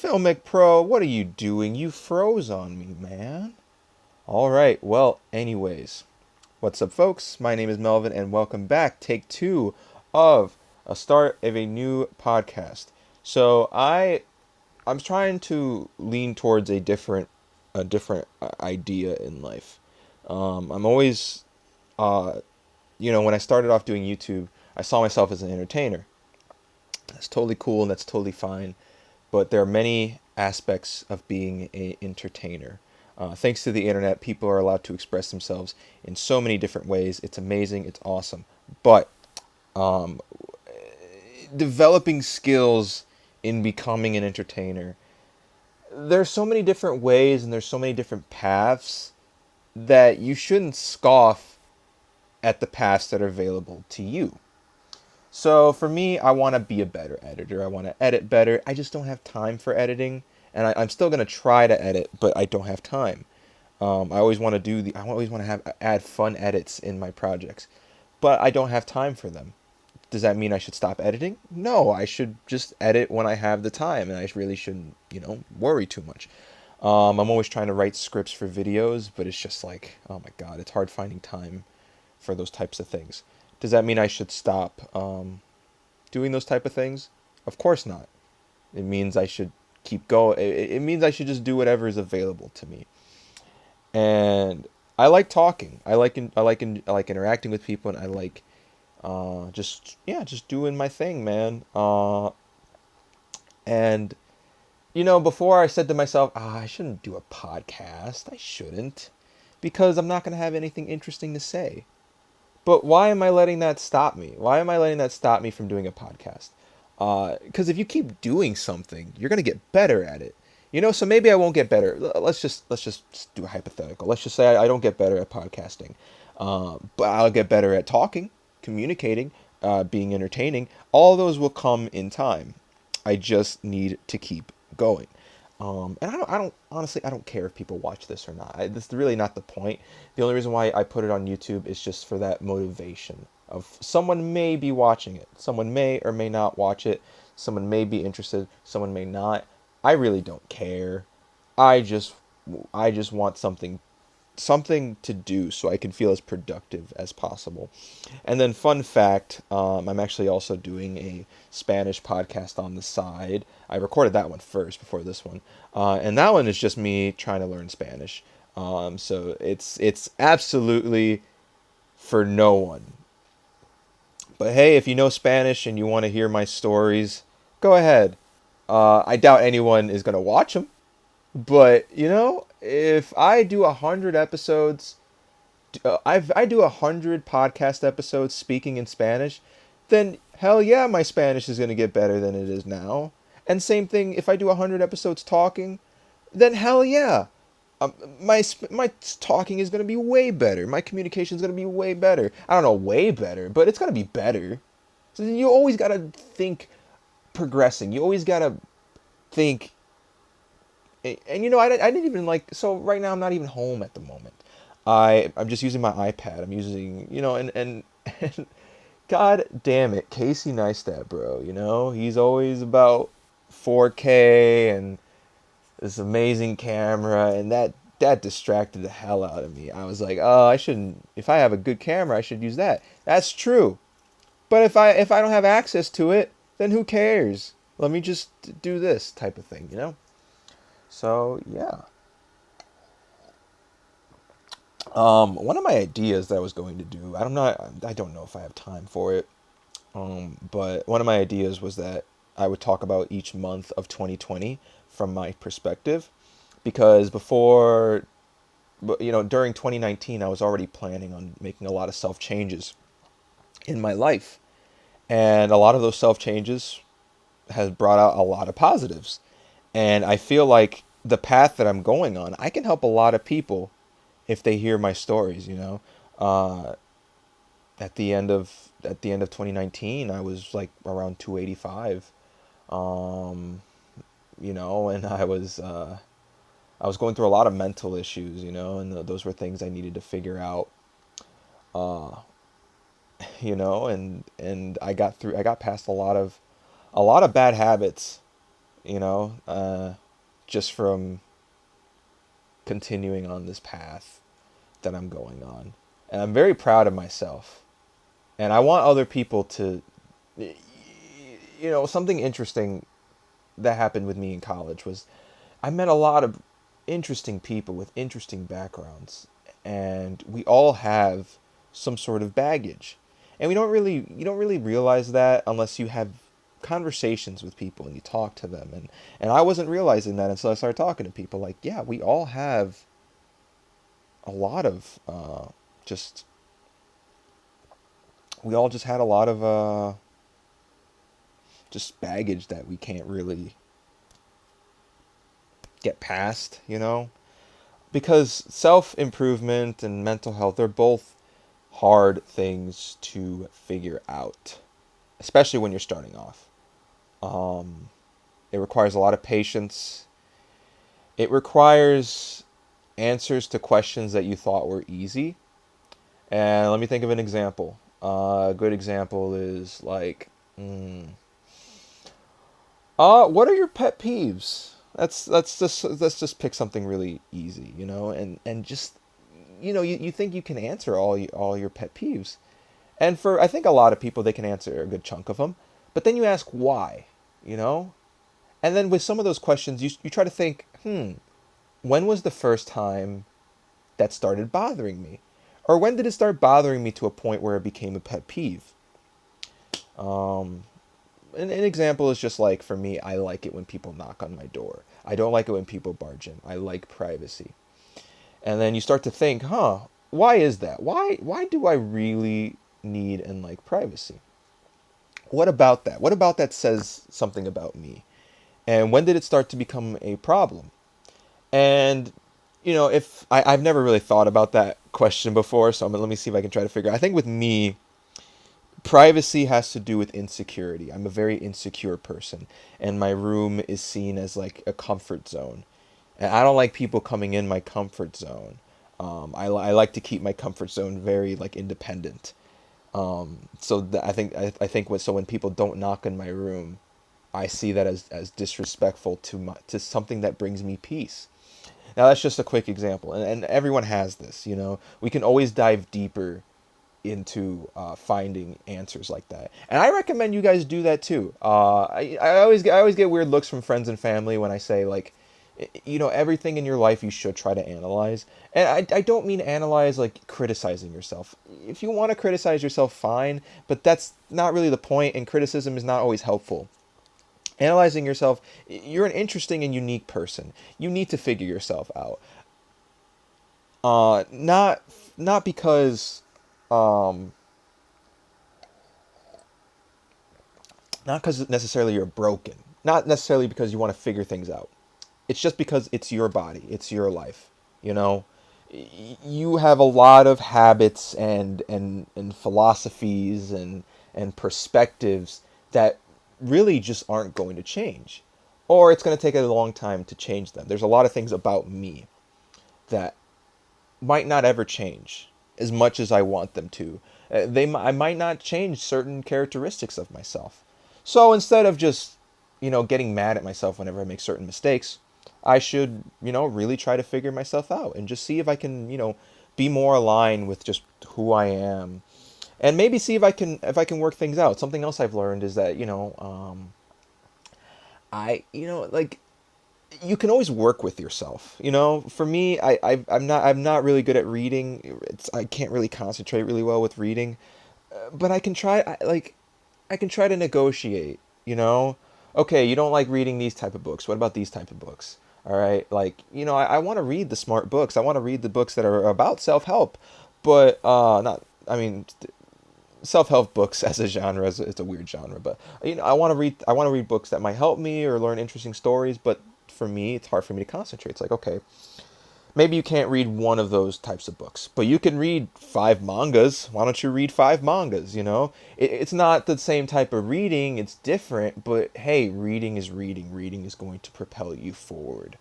Filmic Pro, what are you doing? You froze on me, man. All right, well, anyways, what's up, folks? My name is Melvin, and welcome back. Take two of a start of a new podcast. So I'm trying to lean towards a different idea in life. I'm always, uh, when I started off doing YouTube, I saw myself as an entertainer. That's totally cool and that's totally fine. But there are many aspects of being an entertainer. Thanks to the internet, people are allowed to express themselves in so many different ways. It's amazing. It's awesome. But um, developing skills in becoming an entertainer, there's so many different ways and there's so many different paths that you shouldn't scoff at the paths that are available to you. So for me, I want to be a better editor. I want to edit better. I just don't have time for editing, and I'm still gonna try to edit, but I don't have time. I always want to I always want to have add fun edits in my projects, but I don't have time for them. Does that mean I should stop editing? No, I should just edit when I have the time, and I really shouldn't, worry too much. I'm always trying to write scripts for videos, but it's just like, oh my god, it's hard finding time for those types of things. Does that mean I should stop doing those type of things? Of course not. It means I should keep going. It means I should just do whatever is available to me. And I like talking. I like interacting with people, and I like just doing my thing, man. And before I said to myself, I shouldn't do a podcast. I shouldn't, because I'm not gonna have anything interesting to say. But why am I letting that stop me? Why am I letting that stop me from doing a podcast? Because if you keep doing something, you're gonna get better at it. So maybe I won't get better. Let's just do a hypothetical. Let's just say I don't get better at podcasting, but I'll get better at talking, communicating, being entertaining. All those will come in time. I just need to keep going. And I don't honestly, I don't care if people watch this or not. This is really not the point. The only reason why I put it on YouTube is just for that motivation of someone may be watching it. Someone may or may not watch it. Someone may be interested. Someone may not. I really don't care. I just, I just want something to do so I can feel as productive as possible. And then, fun fact, I'm actually also doing a Spanish podcast on the side. I recorded that one first before this one, and that one is just me trying to learn Spanish. So it's absolutely for no one. But hey, if you know Spanish and you want to hear my stories, go ahead. I doubt anyone is gonna watch them, but if I do 100 episodes, I do 100 podcast episodes speaking in Spanish, then hell yeah, my Spanish is gonna get better than it is now. And same thing, if I do 100 episodes talking, then hell yeah, my talking is gonna be way better. My communication is gonna be way better. I don't know, way better, but it's gonna be better. So you always gotta think progressing. You always gotta think. And I didn't even like. So right now I'm not even home at the moment. I'm just using my iPad. I'm using and God damn it, Casey Neistat, bro. He's always about 4K and this amazing camera, and that distracted the hell out of me. I was like, oh, I shouldn't. If I have a good camera, I should use that. That's true. But if I don't have access to it, then who cares? Let me just do this type of thing. So yeah. One of my ideas that I was going to do, I don't know if I have time for it. But one of my ideas was that I would talk about each month of 2020 from my perspective, because during 2019, I was already planning on making a lot of self changes in my life, and a lot of those self changes has brought out a lot of positives, and I feel like the path that I'm going on, I can help a lot of people if they hear my stories. Uh, at the end of 2019, I was like around 285. Um, and I was going through a lot of mental issues, and those were things I needed to figure out. Uh, and I got past a lot of bad habits you know, just from continuing on this path that I'm going on. And I'm very proud of myself. And I want other people to, something interesting that happened with me in college was I met a lot of interesting people with interesting backgrounds, and we all have some sort of baggage. And you don't really realize that unless you have conversations with people and you talk to them. And I wasn't realizing that until I started talking to people. Like, yeah, we all have a lot of just we all just had a lot of just baggage that we can't really get past, because self improvement and mental health, they're both hard things to figure out, especially when you're starting off. Um, it requires a lot of patience. It requires answers to questions that you thought were easy. And let me think of an example. A good example is like, what are your pet peeves? Let's just pick something really easy, and just you think you can answer all your pet peeves. And for I think a lot of people they can answer a good chunk of them. But then you ask why, you know? And then with some of those questions you try to think, when was the first time that started bothering me? Or when did it start bothering me to a point where it became a pet peeve? Um, an example is just like for me, I like it when people knock on my door. I don't like it when people barge in. I like privacy. And then you start to think, why is that? Why do I really need and like privacy? What about that? What about that says something about me? And when did it start to become a problem? And if I've never really thought about that question before, so let me see if I can try to figure out. I think with me, privacy has to do with insecurity. I'm a very insecure person, and my room is seen as like a comfort zone. And I don't like people coming in my comfort zone. I like to keep my comfort zone very like independent. I think when people don't knock in my room, I see that as disrespectful to something that brings me peace. Now that's just a quick example, and everyone has this. We can always dive deeper into finding answers like that, and I recommend you guys do that too. I always get weird looks from friends and family when I say like, everything in your life you should try to analyze, and I don't mean analyze like criticizing yourself. If you want to criticize yourself, fine, but that's not really the point, and criticism is not always helpful. Analyzing yourself, you're an interesting and unique person. You need to figure yourself out. Not because um not because necessarily you're broken. Not necessarily because you want to figure things out. It's just because it's your body, it's your life. You know, you have a lot of habits and philosophies and perspectives that really just aren't going to change, or it's going to take a long time to change them. There's a lot of things about me that might not ever change as much as I want them to. I might not change certain characteristics of myself. So instead of just, getting mad at myself whenever I make certain mistakes, I should, really try to figure myself out and just see if I can, be more aligned with just who I am, and maybe see if I can work things out. Something else I've learned is that, like you can always work with yourself. For me, I'm not really good at reading. I can't really concentrate really well with reading, but I can try to negotiate. Okay, you don't like reading these type of books. What about these type of books? All right, like I want to read the smart books. I want to read the books that are about self help, but not. I mean, self-help books as a genre it's a weird genre, but I want to read books that might help me or learn interesting stories, but for me it's hard for me to concentrate. It's like, okay, maybe you can't read one of those types of books, but you can read 5 mangas. Why don't you read 5 mangas? It's not the same type of reading, it's different, but hey, reading is reading. Reading is going to propel you forward.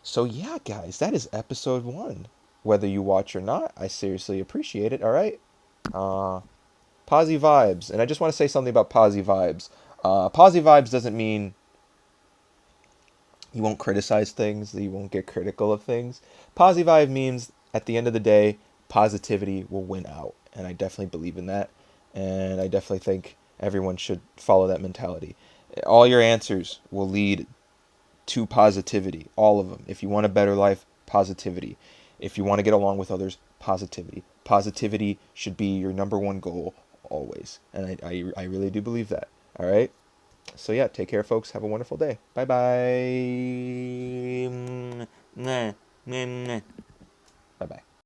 So yeah, guys, that is episode 1. Whether you watch or not, I seriously appreciate it. All right. uh Posi Vibes. And I just want to say something about Posi Vibes. Posi Vibes doesn't mean You won't criticize things. You won't get critical of things. Posi vibe means at the end of the day, positivity will win out, and I definitely believe in that. And I definitely think everyone should follow that mentality. All your answers will lead to positivity, all of them. If you want a better life, positivity. If you want to get along with others, positivity. Positivity should be your number one goal always, and I really do believe that. All right. So yeah, take care, folks. Have a wonderful day. Bye bye. Bye bye.